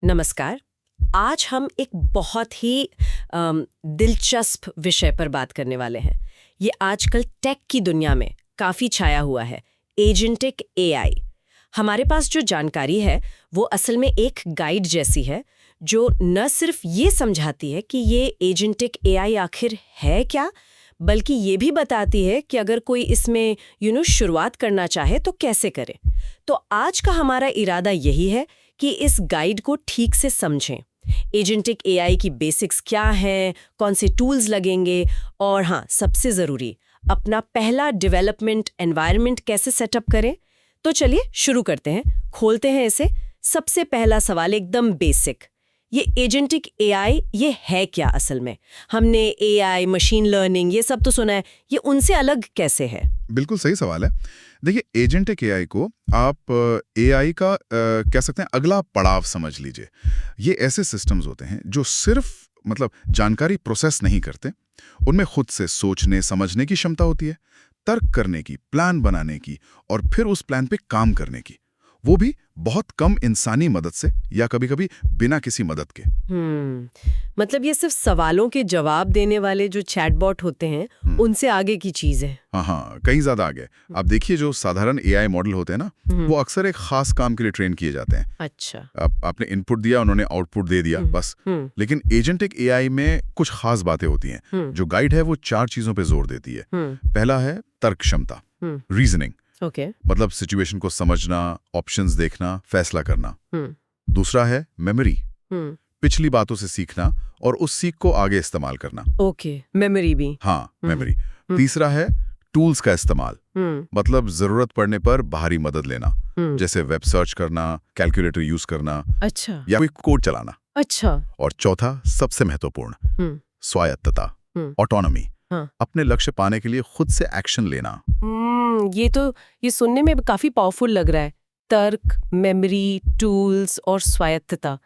नमस्कार। आज हम एक बहुत ही दिलचस्प विषय पर बात करने वाले हैं। ये आजकल टेक की दुनिया में काफ़ी छाया हुआ है, एजेंटिक एआई। हमारे पास जो जानकारी है वो असल में एक गाइड जैसी है जो न सिर्फ ये समझाती है कि ये एजेंटिक एआई आखिर है क्या, बल्कि ये भी बताती है कि अगर कोई इसमें शुरुआत करना चाहे तो कैसे करे। तो आज का हमारा इरादा यही है कि इस गाइड को ठीक से समझें। एजेंटिक एआई की बेसिक्स क्या हैं, कौन से टूल्स लगेंगे और हाँ, सबसे ज़रूरी, अपना पहला डेवलपमेंट एनवायरनमेंट कैसे सेटअप करें। तो चलिए शुरू करते हैं, खोलते हैं इसे। सबसे पहला सवाल एकदम बेसिक, ये एजेंटिक एआई ये है क्या असल में? हमने एआई, मशीन लर्निंग ये सब तो सुना है, ये उनसे अलग कैसे है? बिल्कुल सही सवाल है। देखिए, एजेंटिक एआई को आप एआई का कह सकते हैं अगला पड़ाव समझ लीजिए। ये ऐसे सिस्टम्स होते हैं जो सिर्फ जानकारी प्रोसेस नहीं करते, उनमें खुद से सोचने समझने की क्षमता होती है, तर्क करने की, प्लान बनाने की और फिर उस प्लान पे काम करने की, वो भी बहुत कम इंसानी मदद से या कभी-कभी बिना किसी मदद के। मतलब ये सिर्फ सवालों के जवाब देने वाले जो चैटबॉट होते हैं उनसे आगे की चीज है। हाँ, कहीं ज्यादा आगे। आप देखिए, जो साधारण एआई मॉडल होते हैं ना, वो अक्सर एक खास काम के लिए ट्रेन किए जाते हैं। अच्छा। आपने इनपुट दिया, उन्होंने आउटपुट दे दिया, बस। लेकिन एजेंटिक एआई में कुछ खास बातें होती हैं। जो गाइड है वो 4 चीजों पे जोर देती है। पहला है तर्क क्षमता, रीजनिंग, मतलब सिचुएशन को समझना, ऑप्शंस देखना, फैसला करना। दूसरा है मेमोरी, पिछली बातों से सीखना और उस सीख को आगे इस्तेमाल करना। मेमोरी भी। हाँ, मेमोरी। तीसरा है टूल्स का इस्तेमाल, मतलब जरूरत पड़ने पर बाहरी मदद लेना, जैसे वेब सर्च करना, कैलकुलेटर यूज करना, अच्छा, या कोई कोड चलाना। अच्छा। और चौथा, सबसे महत्वपूर्ण, स्वायत्तता, ऑटोनॉमी, अपने लक्ष्य पाने के लिए खुद से एक्शन लेना। ये सुनने में काफी पावरफुल लग रहा है। तर्क, मेमोरी, टूल्स और स्वायत्तता,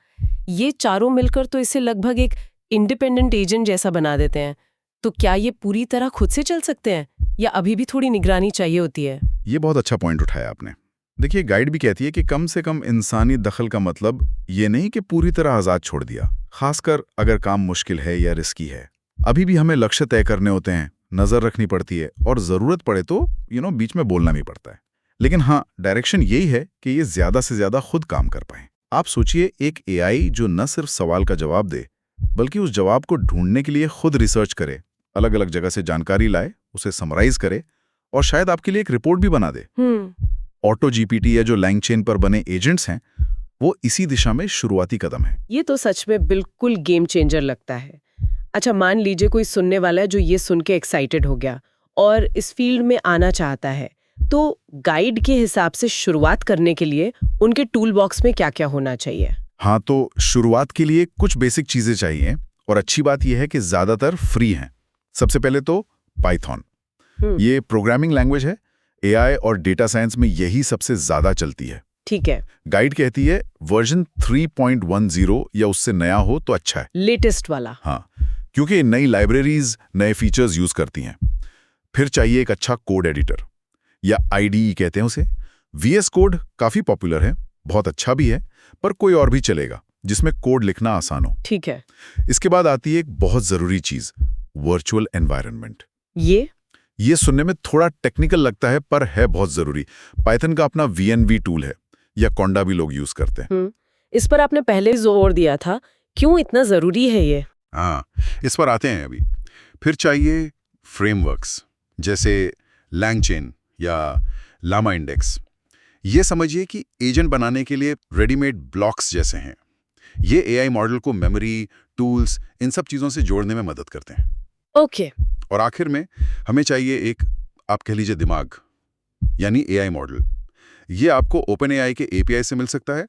ये चारों मिलकर तो इसे लगभग एक इंडिपेंडेंट एजेंट जैसा बना देते हैं। तो क्या ये पूरी तरह खुद से चल सकते हैं या अभी भी थोड़ी निगरानी चाहिए होती है? ये बहुत अच्छा पॉइंट उठाया आपने। देखिए, गाइड भी कहती है कि कम से कम इंसानी दखल का मतलब ये नहीं कि पूरी तरह आजाद छोड़ दिया, खासकर अगर काम मुश्किल है या रिस्की है। अभी भी हमें लक्ष्य तय करने होते हैं, नजर रखनी पड़ती है और जरूरत पड़े तो बीच में बोलना भी पड़ता है। लेकिन हाँ, डायरेक्शन यही है कि ये ज्यादा से ज्यादा खुद काम कर पाए। आप सोचिए, एक एआई जो न सिर्फ सवाल का जवाब दे, बल्कि उस जवाब को ढूंढने के लिए खुद रिसर्च करे, अलग अलग जगह से जानकारी लाए, उसे समराइज करे और शायद आपके लिए एक रिपोर्ट भी बना दे। ऑटो जीपीटी या जो लैंगचेन पर बने एजेंट्स हैं, वो इसी दिशा में शुरुआती कदम है। ये तो सच में बिल्कुल गेम चेंजर लगता है। अच्छा, मान लीजिए कोई सुनने वाला है जो ये सुन के एक्साइटेड हो गया और इस फील्ड में आना चाहता है, तो गाइड के हिसाब से शुरुआत करने के लिए उनके टूल बॉक्स में क्या-क्या होना चाहिए? हाँ, तो शुरुआत के लिए कुछ बेसिक चीजें चाहिए और अच्छी बात यह है कि ज्यादातर फ्री हैं। सबसे पहले तो पाइथन, ये प्रोग्रामिंग लैंग्वेज है। एआई और डेटा साइंस में यही सबसे ज्यादा चलती है। ठीक है। गाइड कहती है वर्जन 3.10 या उससे नया हो तो अच्छा है, लेटेस्ट वाला। हाँ, क्योंकि नई लाइब्रेरीज नए फीचर्स यूज करती हैं। फिर चाहिए एक अच्छा कोड एडिटर या आईडीई कहते हैं उसे। वीएस कोड काफी पॉपुलर है, बहुत अच्छा भी है, पर कोई और भी चलेगा जिसमें कोड लिखना आसान हो। ठीक है। इसके बाद आती है एक बहुत जरूरी चीज, वर्चुअल एनवायरनमेंट। ये सुनने में थोड़ा टेक्निकल लगता है पर है बहुत जरूरी। पाइथन का अपना वीएनवी टूल है, या कोंडा भी लोग यूज करते हैं। इस पर आपने पहले जोर दिया था, क्यों इतना जरूरी है ये? हाँ, इस पर आते हैं अभी। फिर चाहिए फ्रेमवर्क्स जैसे लैंगचेन या लामा इंडेक्स। ये समझिए कि एजेंट बनाने के लिए रेडीमेड ब्लॉक्स जैसे हैं। ये एआई मॉडल को मेमोरी, टूल्स, इन सब चीजों से जोड़ने में मदद करते हैं। ओके। और आखिर में हमें चाहिए एक, आप कह लीजिए, दिमाग, यानी एआई मॉडल। ये आपको ओपन एआई के एपीआई से मिल सकता है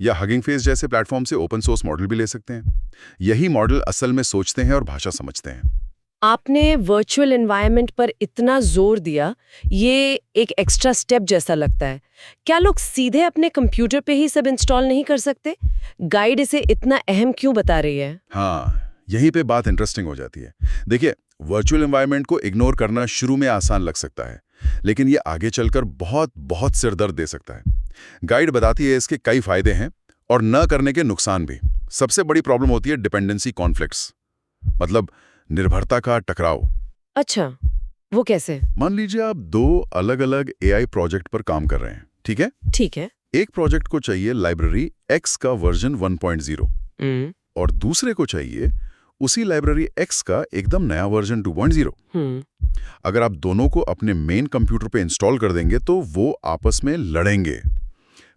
या हगिंग फेस जैसे प्लेटफॉर्म से ओपन सोर्स मॉडल भी ले सकते हैं। यही मॉडल असल में सोचते हैं और भाषा समझते हैं। आपने वर्चुअल एनवायरनमेंट पर इतना जोर दिया, ये एक एक्स्ट्रा स्टेप जैसा लगता है। क्या लोग सीधे अपने कंप्यूटर पे ही सब इंस्टॉल नहीं कर सकते? गाइड इसे इतना अहम क्यों बता रही है? हाँ, यहीं पे बात इंटरेस्टिंग हो जाती है। देखिए, वर्चुअल एनवायरनमेंट को इग्नोर करना शुरू में आसान लग सकता है, लेकिन ये आगे चलकर बहुत बहुत सिरदर्द दे सकता है। गाइड बताती है इसके कई फायदे हैं और न करने के नुकसान भी। सबसे बड़ी प्रॉब्लम होती है डिपेंडेंसी कॉन्फ्लिक्ट्स, मतलब निर्भरता का टकराव। अच्छा, वो कैसे? मान लीजिए आप दो अलग-अलग एआई प्रोजेक्ट पर काम कर रहे हैं, ठीक है? ठीक है। एक प्रोजेक्ट को चाहिए लाइब्रेरी X का वर्जन 1.0 और दूसरे को चाहिए उसी लाइब्रेरी X का एकदम नया वर्जन 2.0। अगर आप दोनों को अपने मेन कंप्यूटर पे इंस्टॉल कर देंगे तो वो आपस में लड़ेंगे,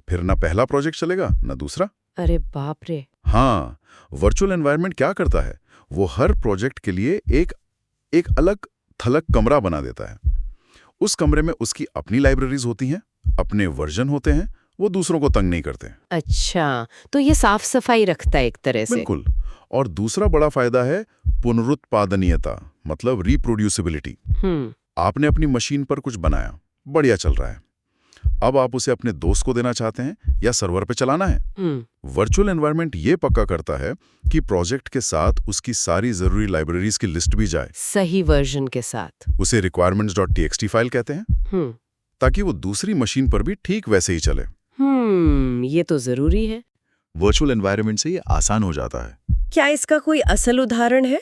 फिर ना पहला प्रोजेक्ट चलेगा ना दूसरा। अरे बाप रे। हाँ, वर्चुअल एनवायरनमेंट क्या करता है, वो हर प्रोजेक्ट के लिए एक अलग थलग कमरा बना देता है। उस कमरे में उसकी अपनी लाइब्रेरीज होती हैं, अपने वर्जन होते हैं, वो दूसरों को तंग नहीं करते। अच्छा, तो ये साफ सफाई रखता है एक तरह से। बिल्कुल। और दूसरा बड़ा फायदा है पुनरुत्पादनीयता, मतलब रिप्रोड्यूसिबिलिटी। आपने अपनी मशीन पर कुछ बनाया, बढ़िया चल रहा है, अब आप उसे अपने दोस्त को देना चाहते हैं या सर्वर पे चलाना है। वर्चुअल एनवायरनमेंट ये पक्का करता है कि प्रोजेक्ट के साथ उसकी सारी जरूरी लाइब्रेरीज की लिस्ट भी जाए, सही वर्जन के साथ। उसे requirements.txt फाइल कहते हैं, ताकि वो दूसरी मशीन पर भी ठीक वैसे ही चले। ये तो जरूरी है। वर्चुअल एनवायरनमेंट से ये आसान हो जाता है। क्या इसका कोई असल उदाहरण है,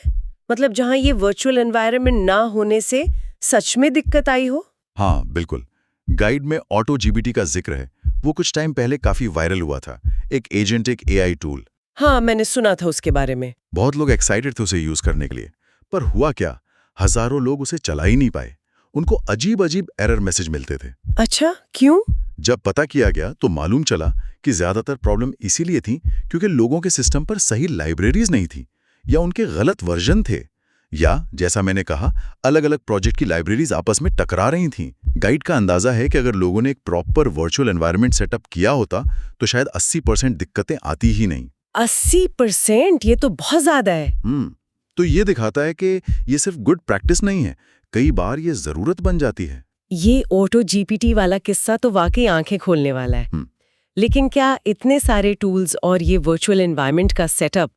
मतलब जहां ये वर्चुअल एनवायरनमेंट ना होने से सच में दिक्कत आई हो? हाँ बिल्कुल। गाइड में ऑटोजीबीटी का जिक्र है, वो कुछ टाइम पहले काफी वायरल हुआ था, एक एजेंटिक एआई टूल। हाँ, मैंने सुना था उसके बारे में। बहुत लोग एक्साइटेड थे उसे यूज करने के लिए, पर हुआ क्या, हजारों लोग उसे चला ही नहीं पाए। उनको अजीब अजीब एरर मैसेज मिलते थे। अच्छा, क्यों? जब पता किया गया तो मालूम चला कि ज्यादातर प्रॉब्लम इसीलिए थी क्योंकि लोगों के सिस्टम पर सही लाइब्रेरीज नहीं थी, या उनके गलत वर्जन थे, या जैसा मैंने कहा, अलग अलग प्रोजेक्ट की लाइब्रेरीज आपस में टकरा रही थीं। गाइड का अंदाजा है कि अगर लोगों ने एक प्रॉपर वर्चुअल एनवायरनमेंट सेटअप किया होता तो शायद 80% दिक्कतें आती ही नहीं। 80%? ये तो बहुत ज्यादा है। तो ये दिखाता है कि ये सिर्फ गुड प्रैक्टिस नहीं है, कई बार ये जरूरत बन जाती है। ये ऑटो जीपीटी वाला किस्सा तो वाकई आंखें खोलने वाला है। लेकिन क्या इतने सारे टूल्स और ये वर्चुअल एनवायरनमेंट का सेटअप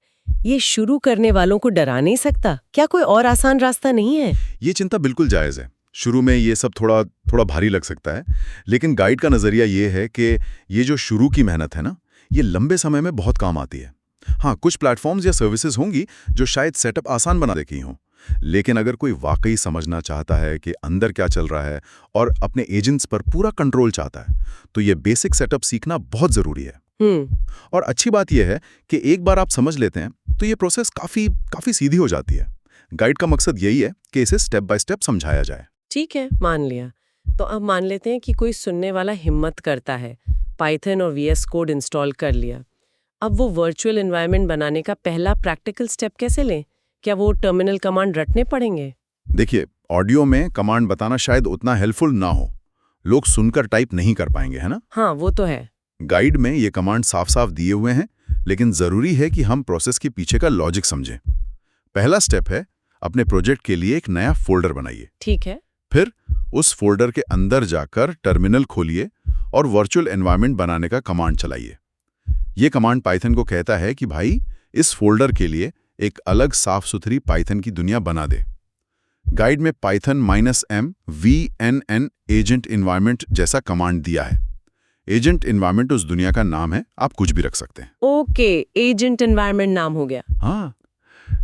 ये शुरू करने वालों को डरा नहीं सकता? क्या कोई और आसान रास्ता नहीं है? ये चिंता बिल्कुल जायज है। शुरू में ये सब थोड़ा भारी लग सकता है, लेकिन गाइड का नजरिया ये है कि ये जो शुरू की मेहनत है ना, ये लंबे समय में बहुत काम आती है। हाँ, कुछ प्लेटफॉर्म्स या सर्विसेज होंगी जो शायद सेटअप आसान बना देती हों, लेकिन अगर कोई वाकई समझना चाहता है कि अंदर क्या चल रहा है और अपने एजेंट्स पर पूरा कंट्रोल चाहता है, तो ये बेसिक सेटअप सीखना बहुत जरूरी है। और अच्छी बात यह है कि एक बार आप समझ लेते हैं तो ये प्रोसेस काफी सीधी हो जाती है। गाइड का मकसद यही है कि इसे स्टेप बाय स्टेप समझाया जाए। ठीक है, मान लिया। तो अब मान लेते हैं कि कोई सुनने वाला हिम्मत करता है, पाइथन और VS कोड इंस्टॉल कर लिया। अब वो वर्चुअल एनवायरनमेंट बनाने का पहला प्रैक्टिकल स्टेप कैसे लें? क्या वो टर्मिनल कमांड रटने पड़ेंगे? देखिए, ऑडियो में कमांड बताना शायद उतना हेल्पफुल ना हो, लोग सुनकर टाइप नहीं कर पाएंगे, है ना? हाँ, वो तो है। गाइड में ये कमांड साफ साफ दिए हुए हैं, लेकिन जरूरी है कि हम प्रोसेस के पीछे का लॉजिक समझें। पहला स्टेप है, अपने प्रोजेक्ट के लिए एक नया फोल्डर बनाइए। ठीक है। फिर उस फोल्डर के अंदर जाकर टर्मिनल खोलिए और वर्चुअल एनवायरनमेंट बनाने का कमांड चलाइए। ये कमांड पाइथन को कहता है कि भाई, इस फोल्डर के लिए एक अलग साफ सुथरी पाइथन की दुनिया बना दे। गाइड में Python -m vnn agent environment जैसा कमांड दिया है। एजेंट एनवायरनमेंट उस दुनिया का नाम है, आप कुछ भी रख सकते हैं। ओके, एजेंट एनवायरनमेंट नाम हो गया। हाँ,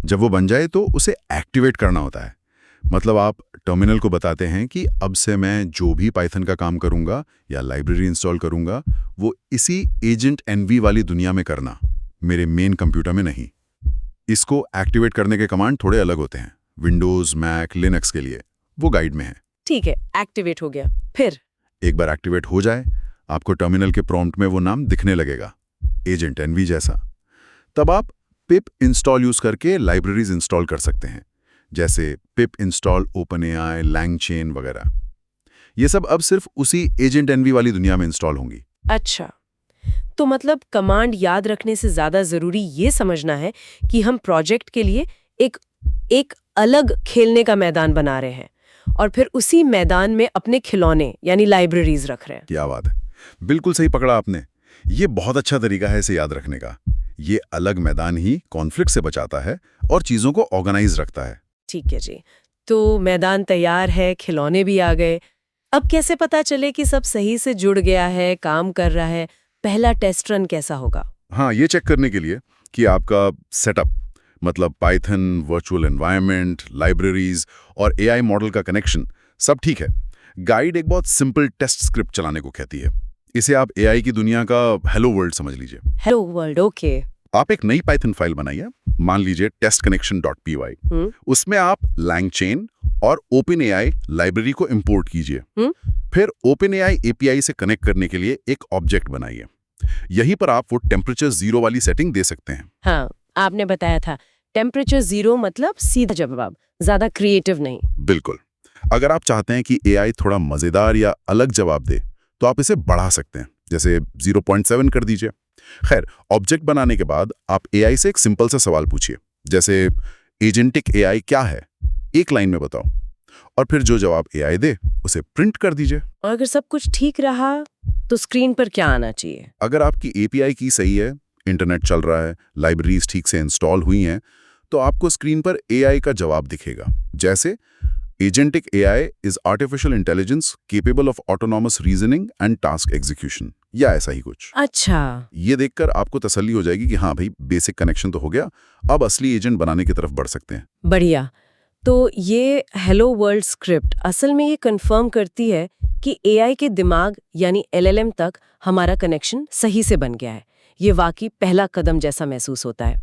जब वो बन जाए तो उसे एक्टिवेट करना होता है। मतलब आप टर्मिनल को बताते हैं कि अब से मैं जो भी पाइथन का काम करूंगा या लाइब्रेरी इंस्टॉल करूंगा, वो इसी एजेंट एनवी वाली दुनिया में करना, मेरे मेन कंप्यूटर में नहीं। इसको एक्टिवेट करने के कमांड थोड़े अलग होते हैं, विंडोज, मैक, लिनक्स के लिए, वो गाइड में है। ठीक है, एक्टिवेट हो गया। फिर एक बार एक्टिवेट हो जाए, आपको टर्मिनल के प्रॉम्प्ट में वो नाम दिखने लगेगा, एजेंट एनवी जैसा। तब आप पिप इंस्टॉल यूज करके लाइब्रेरीज इंस्टॉल कर सकते हैं, जैसे पिप इंस्टॉल ओपनएआई, लैंगचेन वगैरह। ये सब अब सिर्फ उसी एजेंट एनवी वाली दुनिया में इंस्टॉल होंगी। अच्छा, तो मतलब कमांड याद रखने से ज्यादा जरूरी ये समझना है कि हम प्रोजेक्ट के लिए एक अलग खेलने का मैदान बना रहे हैं और फिर उसी मैदान में अपने खिलौने यानी लाइब्रेरीज रख रहे हैं। क्या बात है, बिल्कुल सही पकड़ा आपने। ये बहुत अच्छा तरीका है इसे याद रखने का। ये अलग मैदान ही कॉन्फ्लिक्ट से बचाता है और चीजों को ऑर्गेनाइज रखता है। ठीक है जी, तो मैदान तैयार है, खिलौने भी आ गए। अब कैसे पता चले कि सब सही से जुड़ गया है, काम कर रहा है? पहला टेस्ट रन कैसा होगा? हाँ, ये चेक करने के लिए कि आपका सेटअप मतलब पाइथन, वर्चुअल एनवायरनमेंट, लाइब्रेरीज और एआई मॉडल का कनेक्शन सब ठीक है। गाइड एक बहुत सिंपल टेस्ट स्क्रिप्ट चलाने को कहती है। इसे आप एआई की दुनिया का हेलो वर्ल्ड समझ लीजिए। Hello world, okay. आप एक नई पाइथन फाइल बनाइए, मान लीजिए testconnection.py। उसमें आप LangChain और OpenAI लाइब्रेरी को इंपोर्ट कीजिए। फिर OpenAI API से कनेक्ट करने के लिए एक ऑब्जेक्ट बनाइए। यहीं पर आप वो टेम्परेचर 0 वाली सेटिंग दे सकते हैं। हाँ, आपने बताया था टेम्परेचर 0 मतलब सीधा जवाब, ज्यादा क्रिएटिव नहीं। बिल्कुल। अगर आप चाहते हैं कि एआई थोड़ा मजेदार या अलग जवाब दे, तो आप इसे बढ़ा सकते हैं, जैसे 0.7 कर दीजिए। खैर, ऑब्जेक्ट बनाने के बाद आप एआई से एक सिंपल सा सवाल पूछिए, जैसे एजेंटिक एआई क्या है, एक लाइन में बताओ, और फिर जो जवाब एआई दे उसे प्रिंट कर दीजिए। और अगर सब कुछ ठीक रहा तो स्क्रीन पर क्या आना चाहिए? अगर आपकी एपीआई की सही है, इंटरनेट चल रहा है, लाइब्रेरीज ठीक से इंस्टॉल हुई हैं, तो आपको स्क्रीन पर एआई का जवाब दिखेगा, जैसे agentic AI is artificial intelligence capable of autonomous reasoning and task execution, या ऐसा ही कुछ। अच्छा, ये देखकर आपको तसल्ली हो जाएगी कि हाँ भाई, बेसिक कनेक्शन तो हो गया, अब असली एजेंट बनाने की तरफ बढ़ सकते हैं। बढ़िया। तो ये हेलो वर्ल्ड स्क्रिप्ट असल में ये कंफर्म करती है कि एआई के दिमाग यानी एलएलएम तक हमारा कनेक्शन सही से बन गया है। ये वाकई पहला कदम जैसा महसूस होता है।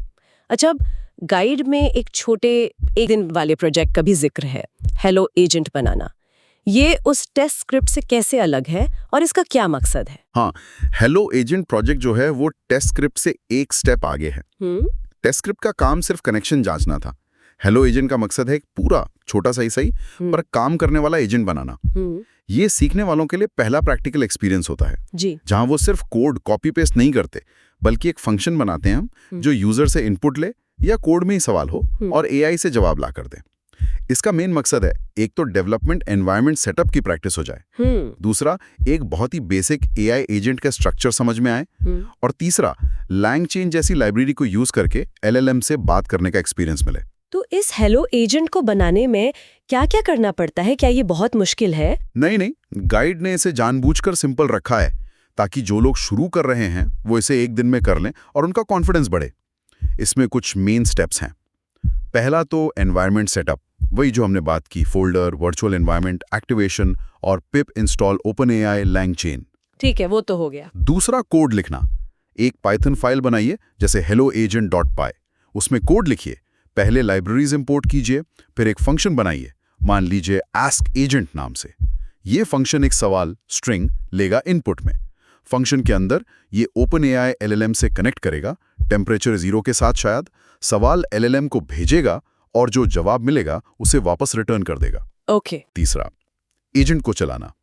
अच्छा, अब गाइड में एक छोटे एक दिन वाले प्रोजेक्ट का भी जिक्र है, हेलो एजेंट बनाना। ये उस टेस्ट स्क्रिप्ट से कैसे अलग है और इसका क्या मकसद है? हाँ, हेलो एजेंट प्रोजेक्ट जो है वो टेस्ट स्क्रिप्ट से एक स्टेप आगे है। टेस्ट स्क्रिप्ट का काम सिर्फ कनेक्शन जांचना था। हेलो एजेंट का मकसद है एक पूरा छोटा सा ही सही पर काम करने वाला एजेंट बनाना। ये सीखने वालों के लिए पहला प्रैक्टिकल एक्सपीरियंस होता है जी, जहां वो सिर्फ कोड कॉपी पेस्ट नहीं करते, बल्कि एक फंक्शन बनाते हैं हम जो यूजर से इनपुट ले या कोड में ही सवाल हो और एआई से जवाब ला कर दे। इसका मेन मकसद है एक तो डेवलपमेंट एनवायरनमेंट सेटअप की प्रैक्टिस हो जाए, दूसरा एक बहुत ही बेसिक एआई एजेंट का स्ट्रक्चर समझ में आए, और तीसरा LangChain जैसी लाइब्रेरी को यूज करके एलएलएम से बात करने का एक्सपीरियंस मिले। तो इस हेलो एजेंट को बनाने में क्या-क्या करना पड़ता है? क्या ये बहुत मुश्किल है? नहीं, गाइड ने इसे जानबूझकर सिंपल रखा है ताकि जो लोग शुरू कर रहे हैं वो इसे एक दिन में कर लें और उनका कॉन्फिडेंस बढ़े। इसमें कुछ मेन स्टेप्स हैं। पहला तो एनवायरनमेंट सेटअप, वही जो हमने बात की, फोल्डर, वर्चुअल एनवायरनमेंट, एक्टिवेशन और पिप इंस्टॉल OpenAI LangChain। ठीक है, वो तो हो गया। दूसरा कोड लिखना। एक पाइथन फाइल बनाइए जैसे helloagent.py, उसमें कोड लिखिए, पहले लाइब्रेरीज इंपोर्ट कीजिए, फिर एक फंक्शन बनाइए, मान लीजिए ask agent नाम से। ये फंक्शन एक सवाल स्ट्रिंग लेगा इनपुट में। फंक्शन के अंदर ये OpenAI LLM से कनेक्ट करेगा, टेम्परेचर 0 के साथ शायद, सवाल LLM को भेजेगा और जो जवाब मिलेगा उसे वापस रिटर्न कर देगा। ओके। तीसरा, एजेंट को चलाना।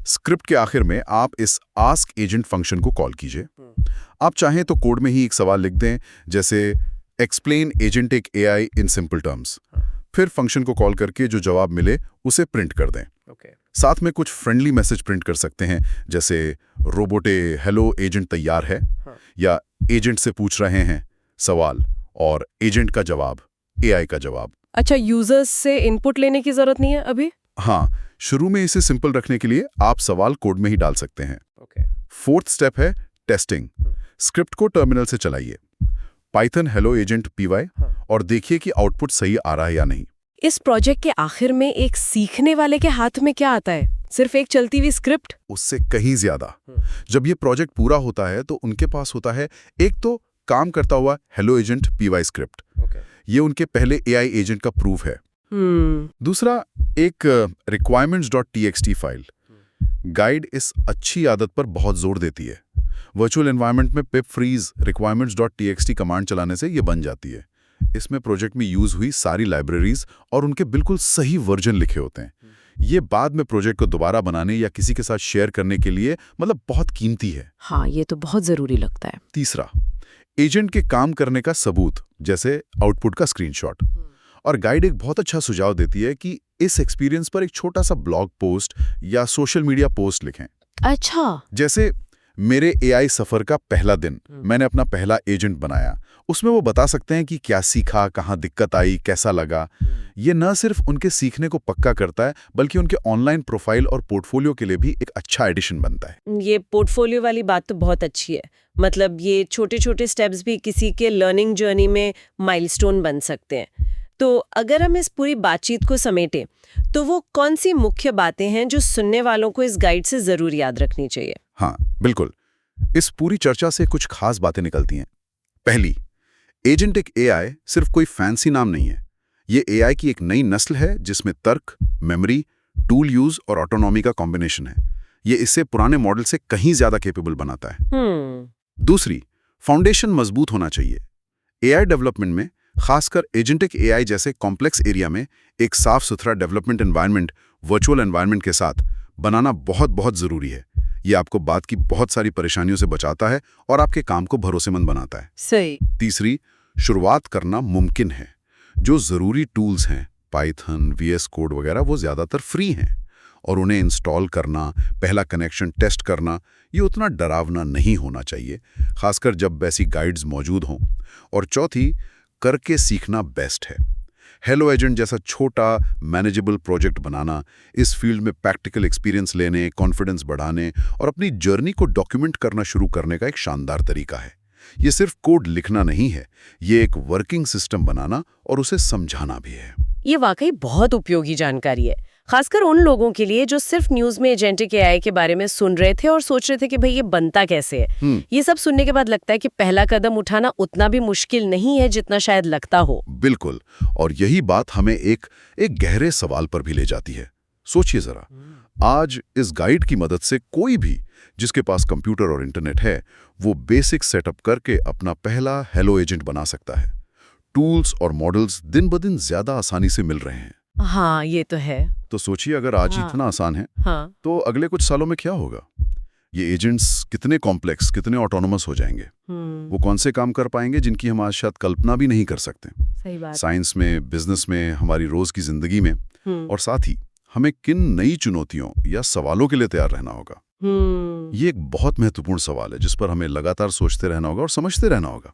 स्क्रिप्ट के आखिर में आप इस आस्क एजेंट फंक्शन को कॉल कीजिए। आप चाहें तो कोड में ही एक सवाल लिख दें, जैसे explain agentic AI in simple terms. फिर फंक्शन को कॉल करके जो जवाब मिले उसे प्रिंट कर दें। साथ में कुछ फ्रेंडली मैसेज प्रिंट कर सकते हैं, जैसे रोबोटे हेलो एजेंट तैयार है, या एजेंट से पूछ रहे हैं सवाल और एजेंट का जवाब एआई का जवाब। अच्छा, यूजर्स से इनपुट लेने की जरूरत नहीं है अभी? हाँ, शुरू में इसे सिंपल रखने के लिए आप सवाल कोड में ही डाल सकते हैं। फोर्थ स्टेप है टेस्टिंग। स्क्रिप्ट को टर्मिनल से चलाइए, पाइथन हेलो एजेंट PY, और देखिए कि आउटपुट सही आ रहा है या नहीं। इस प्रोजेक्ट के आखिर में एक सीखने वाले के हाथ में क्या आता है? सिर्फ एक चलती हुई स्क्रिप्ट? उससे कहीं ज्यादा। जब ये प्रोजेक्ट पूरा होता है तो उनके पास होता है एक तो काम करता हुआ हेलो एजेंट PY स्क्रिप्ट। ये उनके पहले एआई एजेंट का प्रूफ है। दूसरा, एक requirements.txt फाइल। गाइड इस अच्छी आदत पर बहुत जोर देती है। वर्चुअल एनवायरनमेंट में पिप फ्रीज requirements.txt कमांड चलाने से ये बन जाती है। इसमें प्रोजेक्ट में यूज हुई सारी लाइब्रेरीज और उनके बिल्कुल सही वर्जन लिखे होते हैं। ये बाद में प्रोजेक्ट को दोबारा बनाने या किसी के साथ शेयर करने के लिए मतलब बहुत कीमती है। हाँ, ये तो बहुत जरूरी लगता है। तीसरा, एजेंट के काम करने का सबूत, जैसे आउटपुट का स्क्रीनशॉट। और गाइड एक बहुत अच्छा सुझाव देती है कि इस एक्सपीरियंस पर एक छोटा सा ब्लॉग पोस्ट या सोशल मीडिया पोस्ट लिखें। अच्छा। जैसे मेरे एआई सफर का पहला दिन मैंने अपना पहला एजेंट बनाया। उसमें वो बता सकते हैं कि क्या सीखा, कहाँ दिक्कत आई, कैसा लगा। ये न सिर्फ उनके सीखने को पक्का करता है बल्कि उनके ऑनलाइन प्रोफाइल और पोर्टफोलियो के लिए भी एक अच्छा एडिशन बनता है। ये पोर्टफोलियो वाली बात तो बहुत अच्छी है। मतलब ये छोटे छोटे स्टेप्स भी किसी के लर्निंग जर्नी में माइलस्टोन बन सकते हैं। तो अगर हम इस पूरी बातचीत को समेटें तो वो कौन सी मुख्य बातें हैं जो सुनने वालों को इस गाइड से जरूर याद रखनी चाहिए? हाँ बिल्कुल, इस पूरी चर्चा से कुछ खास बातें निकलती हैं। पहली, एजेंटिक एआई सिर्फ कोई फैंसी नाम नहीं है। ये एआई की एक नई नस्ल है जिसमें तर्क, मेमोरी, टूल यूज और ऑटोनॉमी का कॉम्बिनेशन है। ये इससे पुराने मॉडल से कहीं ज्यादा कैपेबल बनाता है। दूसरी, फाउंडेशन मजबूत होना चाहिए। एआई डेवलपमेंट में, खासकर एजेंटिक एआई जैसे कॉम्प्लेक्स एरिया में, एक साफ सुथरा डेवलपमेंट एनवायरनमेंट वर्चुअल एनवायरनमेंट के साथ बनाना बहुत बहुत जरूरी है। ये आपको बाद की बहुत सारी परेशानियों से बचाता है और आपके काम को भरोसेमंद बनाता है। सही। तीसरी, शुरुआत करना मुमकिन है। जो जरूरी टूल्स हैं, पाइथन, VS कोड वगैरह, वो ज्यादातर फ्री हैं और उन्हें इंस्टॉल करना, पहला कनेक्शन टेस्ट करना, ये उतना डरावना नहीं होना चाहिए, खासकर जब वैसी गाइड्स मौजूद हों। और चौथी, करके सीखना बेस्ट है। हेलो एजेंट जैसा छोटा मैनेजेबल प्रोजेक्ट बनाना, इस फील्ड में प्रैक्टिकल एक्सपीरियंस लेने, कॉन्फिडेंस बढ़ाने और अपनी जर्नी को डॉक्यूमेंट करना शुरू करने का एक शानदार तरीका है। ये सिर्फ कोड लिखना नहीं है, ये एक वर्किंग सिस्टम बनाना और उसे समझाना भी है। ये वाकई बहुत उपयोगी जानकारी है, खासकर उन लोगों के लिए जो सिर्फ न्यूज में एजेंटिक एआई के बारे में सुन रहे थे और सोच रहे थे कि भाई ये बनता कैसे है। ये सब सुनने के बाद लगता है कि पहला कदम उठाना उतना भी मुश्किल नहीं है जितना शायद लगता हो। बिल्कुल, और यही बात हमें एक गहरे सवाल पर भी ले जाती है। सोचिए जरा, आज इस गाइड की मदद से कोई भी जिसके पास कंप्यूटर और इंटरनेट है, वो बेसिक सेटअप करके अपना पहला हेलो एजेंट बना सकता है। टूल्स और मॉडल्स दिन ब दिन ज्यादा आसानी से मिल रहे हैं। हाँ, ये तो है। तो सोचिए, अगर आज इतना आसान है, तो अगले कुछ सालों में क्या होगा? ये एजेंट्स कितने कॉम्प्लेक्स, कितने ऑटोनोमस हो जाएंगे। वो कौन से काम कर पाएंगे जिनकी हम आज शायद कल्पना भी नहीं कर सकते। सही बात। साइंस में, बिजनेस में, हमारी रोज की जिंदगी में। और साथ ही हमें किन नई चुनौतियों या सवालों के लिए तैयार रहना होगा। ये एक बहुत महत्वपूर्ण सवाल है जिस पर हमें लगातार सोचते रहना होगा और समझते रहना होगा।